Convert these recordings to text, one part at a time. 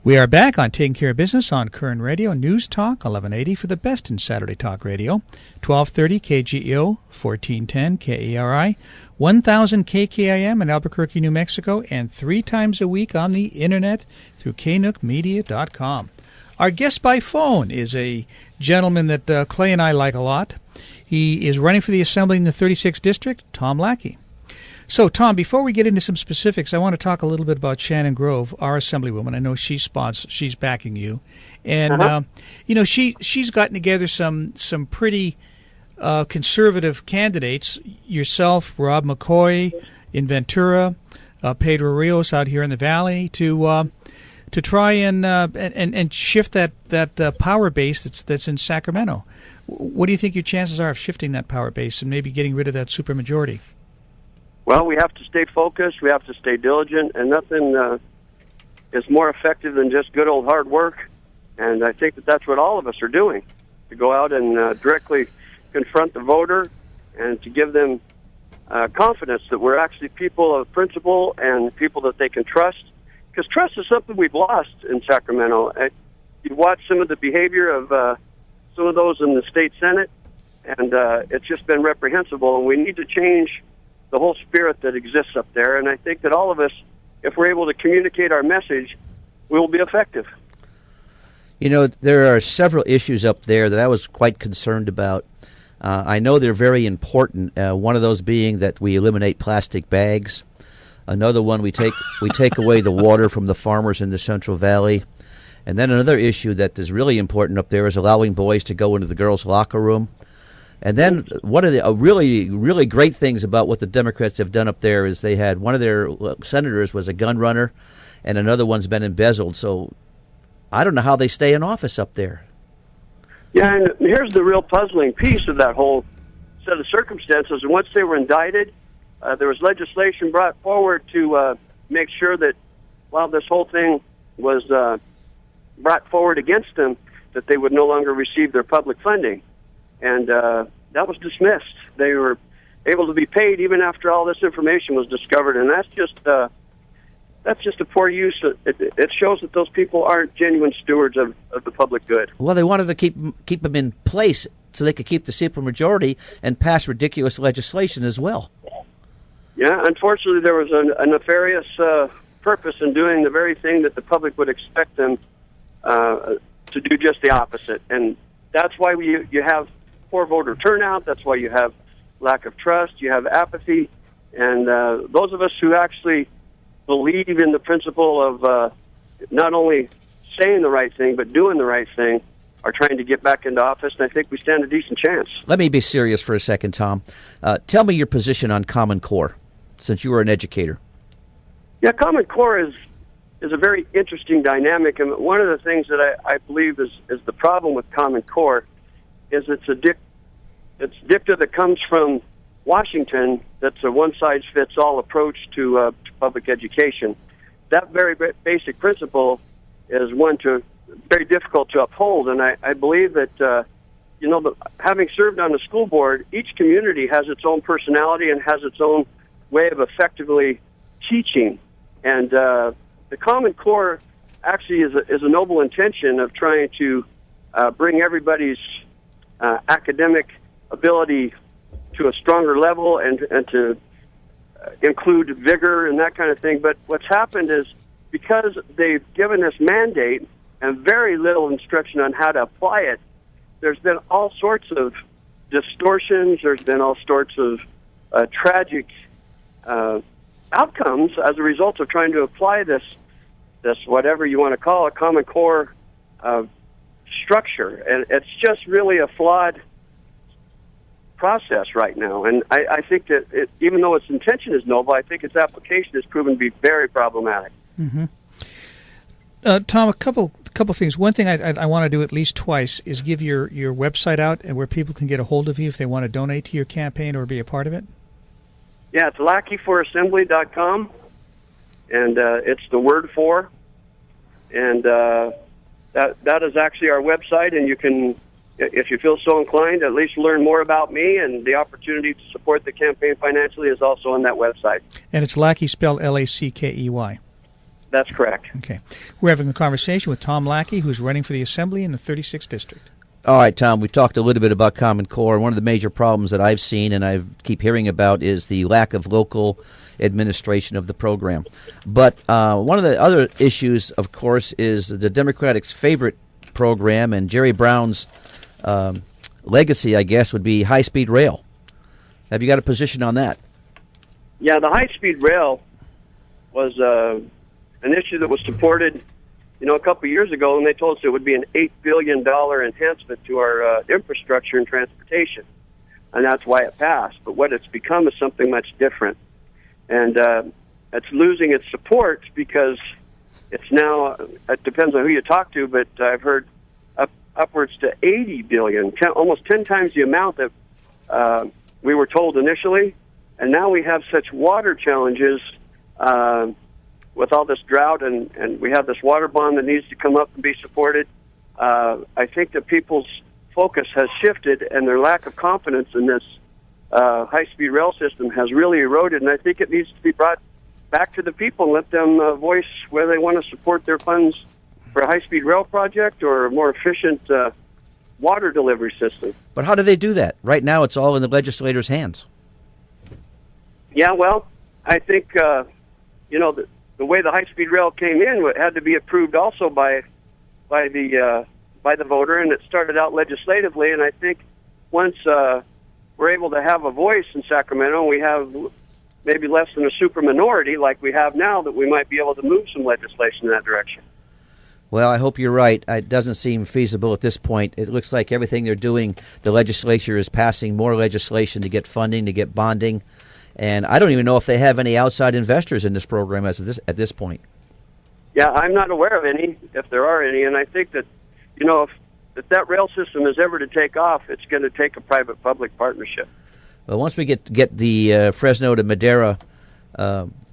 We are back on Taking Care of Business on Koerner Radio, News Talk 1180 for the best in Saturday Talk Radio. 1230 KGEO, 1410 KERI, 1000 KKIM in Albuquerque, New Mexico, and 3 times a week on the Internet through knookmedia.com. Our guest by phone is a gentleman that Clay and I like a lot. He is running for the Assembly in the 36th District, Tom Lackey. So, Tom, before we get into some specifics, I want to talk a little bit about Shannon Grove, our Assemblywoman. I know she's backing you, and she's gotten together some pretty conservative candidates. Yourself, Rob McCoy in Ventura, Pedro Rios out here in the Valley, to try and shift that power base that's in Sacramento. What do you think your chances are of shifting that power base and maybe getting rid of that supermajority? Well, we have to stay focused, we have to stay diligent, and nothing is more effective than just good old hard work. And I think that's what all of us are doing, to go out and directly confront the voter and to give them confidence that we're actually people of principle and people that they can trust. Because trust is something we've lost in Sacramento. You watch some of the behavior of some of those in the state Senate, and it's just been reprehensible, and we need to change the whole spirit that exists up there. And I think that all of us, if we're able to communicate our message, we will be effective. You know, there are several issues up there that I was quite concerned about. I know they're very important, one of those being that we eliminate plastic bags. Another one, we take away the water from the farmers in the Central Valley. And then another issue that is really important up there is allowing boys to go into the girls' locker room. And then one of the really, really great things about what the Democrats have done up there is they had one of their senators was a gun runner, and another one's been embezzled. So I don't know how they stay in office up there. Yeah, and here's the real puzzling piece of that whole set of circumstances. And once they were indicted, there was legislation brought forward to make sure that while this whole thing was brought forward against them, that they would no longer receive their public funding. And that was dismissed. They were able to be paid even after all this information was discovered, and that's just a poor use. It shows that those people aren't genuine stewards of the public good. Well, they wanted to keep them in place so they could keep the supermajority and pass ridiculous legislation as well. Yeah, unfortunately, there was a nefarious purpose in doing the very thing that the public would expect them to do just the opposite, and that's why you have poor voter turnout. That's why you have lack of trust. You have apathy. And those of us who actually believe in the principle of not only saying the right thing, but doing the right thing, are trying to get back into office, and I think we stand a decent chance. Let me be serious for a second, Tom. Tell me your position on Common Core, since you were an educator. Yeah, Common Core is a very interesting dynamic, and one of the things that I believe is the problem with Common Core is it's dicta that comes from Washington. That's a one-size-fits-all approach to public education. That very basic principle is very difficult to uphold, and I believe that having served on the school board, each community has its own personality and has its own way of effectively teaching, and the Common Core actually is a noble intention of trying to bring everybody's academic ability to a stronger level and to include vigor and that kind of thing. But what's happened is because they've given this mandate and very little instruction on how to apply it, there's been all sorts of distortions, there's been all sorts of tragic outcomes as a result of trying to apply this whatever you want to call it, Common Core structure. And it's just really a flawed process right now. And I think that even though its intention is noble, I think its application has proven to be very problematic. Mm-hmm. Tom, a couple things. One thing I want to do at least twice is give your website out and where people can get a hold of you if they want to donate to your campaign or be a part of it. Yeah, it's lackeyforassembly.com, and it's the word for, and that is actually our website, and you can, if you feel so inclined, at least learn more about me, and the opportunity to support the campaign financially is also on that website. And it's Lackey, spelled Lackey. That's correct. Okay. We're having a conversation with Tom Lackey, who's running for the Assembly in the 36th District. All right, Tom, we talked a little bit about Common Core. One of the major problems that I've seen and I keep hearing about is the lack of local administration of the program. But one of the other issues, of course, is the Democrats' favorite program, and Jerry Brown's legacy, I guess, would be high-speed rail. Have you got a position on that? Yeah, the high-speed rail was an issue that was supported, a couple of years ago, and they told us it would be an $8 billion enhancement to our infrastructure and transportation, and that's why it passed. But what it's become is something much different, and it's losing its support because it's now, it depends on who you talk to, but I've heard upwards to $80 billion, almost 10 times the amount that we were told initially, and now we have such water challenges with all this drought, and we have this water bond that needs to come up and be supported. I think that people's focus has shifted, and their lack of confidence in this high-speed rail system has really eroded, and I think it needs to be brought back to the people and let them voice whether they want to support their funds for a high-speed rail project or a more efficient water delivery system. But how do they do that? Right now it's all in the legislators' hands. Yeah, well, I think, the way the high-speed rail came in, it had to be approved also by the voter, and it started out legislatively. And I think once we're able to have a voice in Sacramento, we have maybe less than a super minority like we have now, that we might be able to move some legislation in that direction. Well, I hope you're right. It doesn't seem feasible at this point. It looks like everything they're doing, the legislature is passing more legislation to get funding, to get bonding. And I don't even know if they have any outside investors in this program at this point. Yeah, I'm not aware of any, if there are any. And I think that, if that rail system is ever to take off, it's going to take a private-public partnership. Well, once we get the Fresno to Madera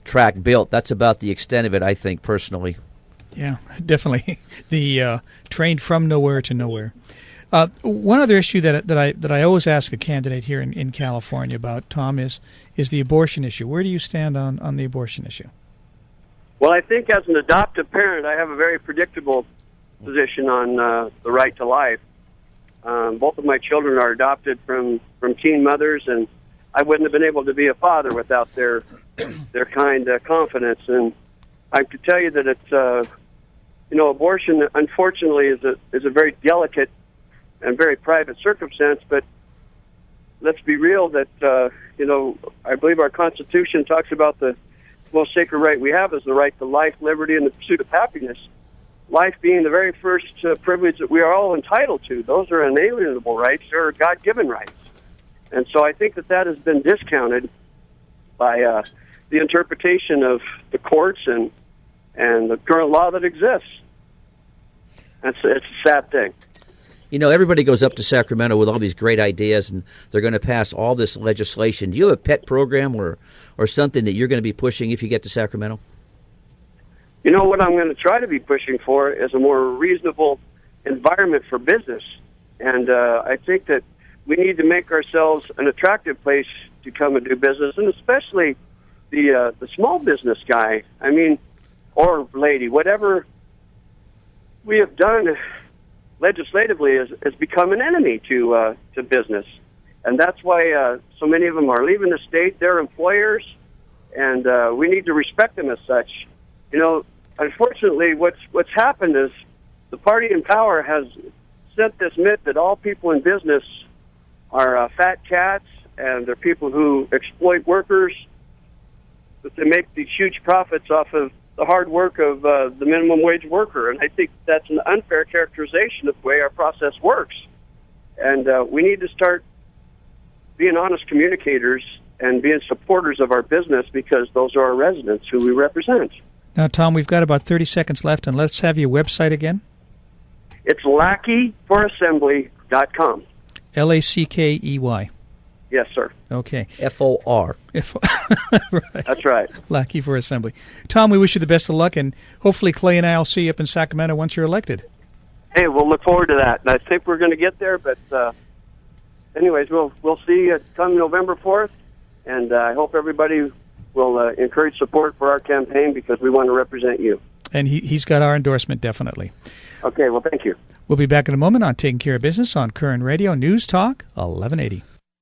track built, that's about the extent of it, I think, personally. Yeah, definitely. The train from nowhere to nowhere. One other issue that I always ask a candidate here in California about, Tom, is the abortion issue. Where do you stand on the abortion issue? Well, I think as an adoptive parent, I have a very predictable position on the right to life. Both of my children are adopted from teen mothers, and I wouldn't have been able to be a father without their kind confidence. And I could tell you that it's abortion, unfortunately, is a very delicate and very private circumstance, but let's be real that, I believe our Constitution talks about the most sacred right we have is the right to life, liberty, and the pursuit of happiness. Life being the very first privilege that we are all entitled to. Those are inalienable rights. They're God-given rights. And so I think that has been discounted by the interpretation of the courts and the current law that exists. It's a sad thing. Everybody goes up to Sacramento with all these great ideas, and they're going to pass all this legislation. Do you have a pet program or something that you're going to be pushing if you get to Sacramento? What I'm going to try to be pushing for is a more reasonable environment for business. And I think that we need to make ourselves an attractive place to come and do business, and especially the small business guy, or lady, whatever we have done legislatively has become an enemy to business, and that's why so many of them are leaving the state. They're employers, and we need to respect them as such. Unfortunately, what's happened is the party in power has sent this myth that all people in business are fat cats, and they're people who exploit workers, that they make these huge profits off of the hard work of the minimum wage worker. And I think that's an unfair characterization of the way our process works. And we need to start being honest communicators and being supporters of our business, because those are our residents who we represent. Now, Tom, we've got about 30 seconds left, and let's have your website again. It's LackeyForAssembly.com. Lackey. Yes, sir. Okay. FOR. Right. That's right. Lackey for Assembly. Tom, we wish you the best of luck, and hopefully Clay and I will see you up in Sacramento once you're elected. Hey, we'll look forward to that. And I think we're going to get there, but anyways, we'll see you come November 4th, and I hope everybody will encourage support for our campaign because we want to represent you. And he's got our endorsement, definitely. Okay, well, thank you. We'll be back in a moment on Taking Care of Business on Koerner Radio News Talk 1180.